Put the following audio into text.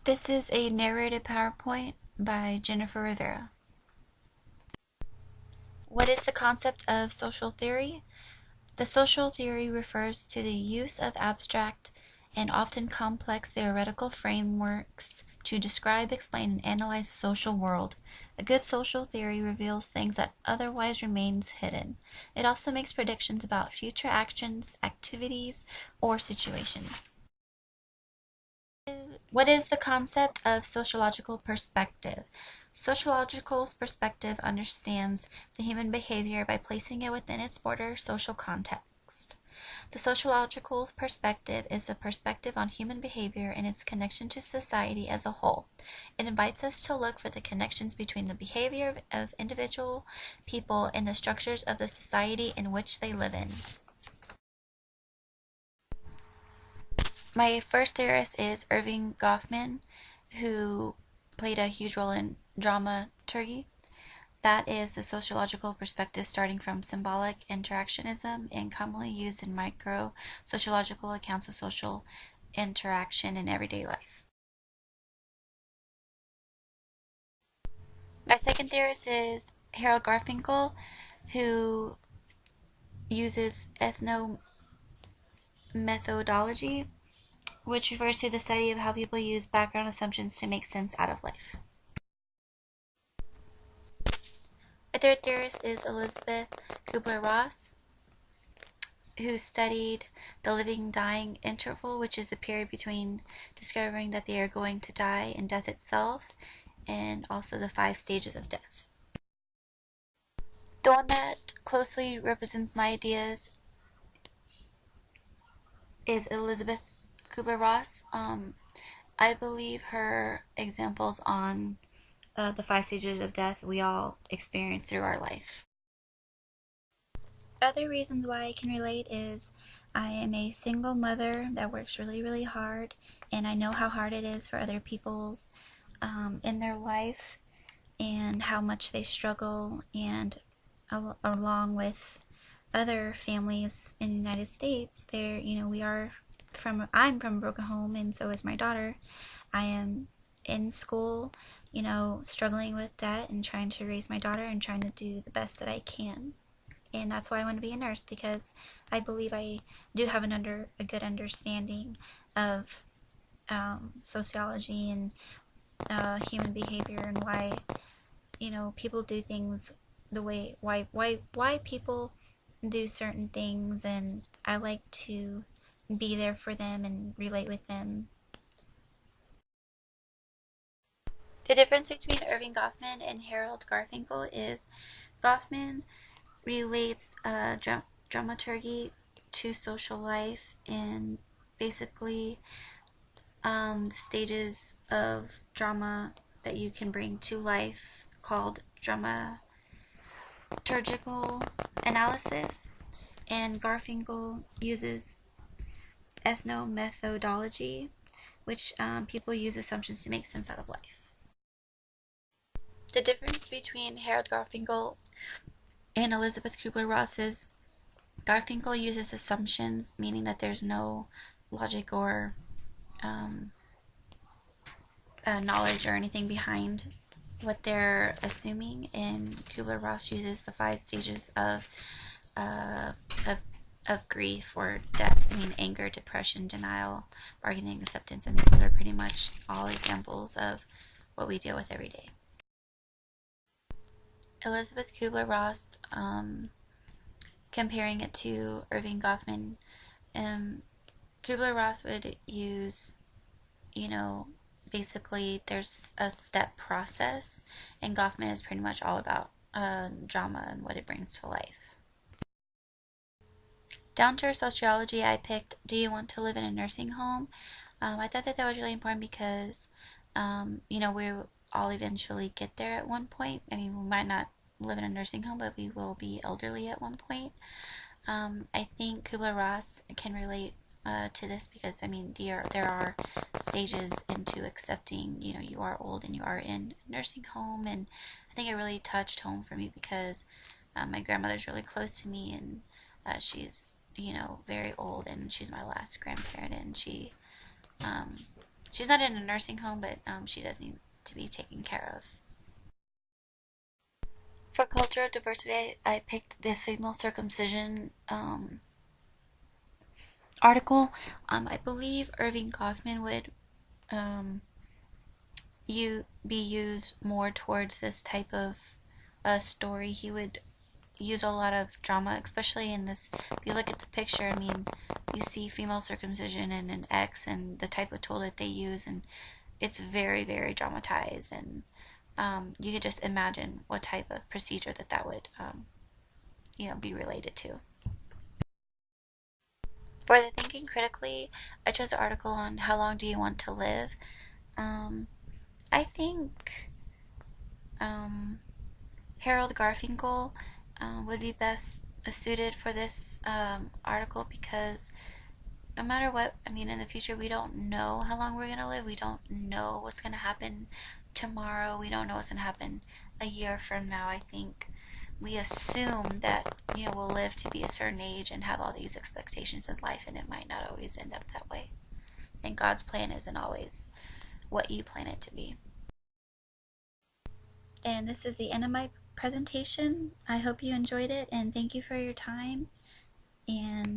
This is a narrated PowerPoint by Jennifer Rivera. What is the concept of social theory? The social theory refers to the use of abstract and often complex theoretical frameworks to describe, explain, and analyze the social world. A good social theory reveals things that otherwise remains hidden. It also makes predictions about future actions, activities, or situations. What is the concept of sociological perspective? Sociological perspective understands the human behavior by placing it within its broader social context. The sociological perspective is a perspective on human behavior and its connection to society as a whole. It invites us to look for the connections between the behavior of individual people and the structures of the society in which they live in. My first theorist is Erving Goffman, who played a huge role in dramaturgy. That is the sociological perspective starting from symbolic interactionism and commonly used in micro-sociological accounts of social interaction in everyday life. My second theorist is Harold Garfinkel, who uses ethnomethodology, which refers to the study of how people use background assumptions to make sense out of life. A third theorist is Elizabeth Kubler-Ross, who studied the living-dying interval, which is the period between discovering that they are going to die and death itself, and also the 5 stages of death. The one that closely represents my ideas is Elizabeth Kubler-Ross. I believe her examples on the 5 stages of death we all experience through our life. Other reasons why I can relate is I am a single mother that works really, really hard, and I know how hard it is for other people's in their life and how much they struggle, and along with other families in the United States, I'm from a broken home, and so is my daughter. I am in school, struggling with debt and trying to raise my daughter and trying to do the best that I can. And that's why I want to be a nurse, because I believe I do have a good understanding of sociology and human behavior, and why people do things the way why people do certain things, and I like to be there for them and relate with them. The difference between Erving Goffman and Harold Garfinkel is Goffman relates dramaturgy to social life, and basically the stages of drama that you can bring to life, called dramaturgical analysis. And Garfinkel uses ethnomethodology, which people use assumptions to make sense out of life. The difference between Harold Garfinkel and Elizabeth Kubler-Ross is Garfinkel uses assumptions, meaning that there's no logic or knowledge or anything behind what they're assuming, and Kubler-Ross uses the 5 stages of grief or death. Anger, depression, denial, bargaining, acceptance. Those are pretty much all examples of what we deal with every day. Elizabeth Kubler-Ross, comparing it to Erving Goffman, Kubler-Ross would use, basically there's a step process, and Goffman is pretty much all about drama and what it brings to life. Down to sociology, I picked Do You Want to Live in a Nursing Home? I thought that was really important because, we all eventually get there at one point. We might not live in a nursing home, but we will be elderly at one point. I think Kubler-Ross can relate to this because, there are stages into accepting, you are old and you are in a nursing home, and I think it really touched home for me because my grandmother's really close to me, and she's very old, and she's my last grandparent, and she's she's not in a nursing home, but she does need to be taken care of. For cultural diversity, I picked the female circumcision article. I believe Irving Goffman would um, be used more towards this type of story. He would use a lot of drama, especially in this. If you look at the picture, I mean, you see female circumcision and an X and the type of tool that they use, and it's very, very dramatized. And you could just imagine what type of procedure that would, be related to. For the thinking critically, I chose an article on how long do you want to live. Um, I think um, Harold Garfinkel would be best suited for this article because no matter what, I mean, in the future, we don't know how long we're going to live. We don't know what's going to happen tomorrow. We don't know what's going to happen a year from now. I think we assume that, we'll live to be a certain age and have all these expectations in life, and it might not always end up that way. And God's plan isn't always what you plan it to be. And this is the end of my presentation. I hope you enjoyed it, and thank you for your time. And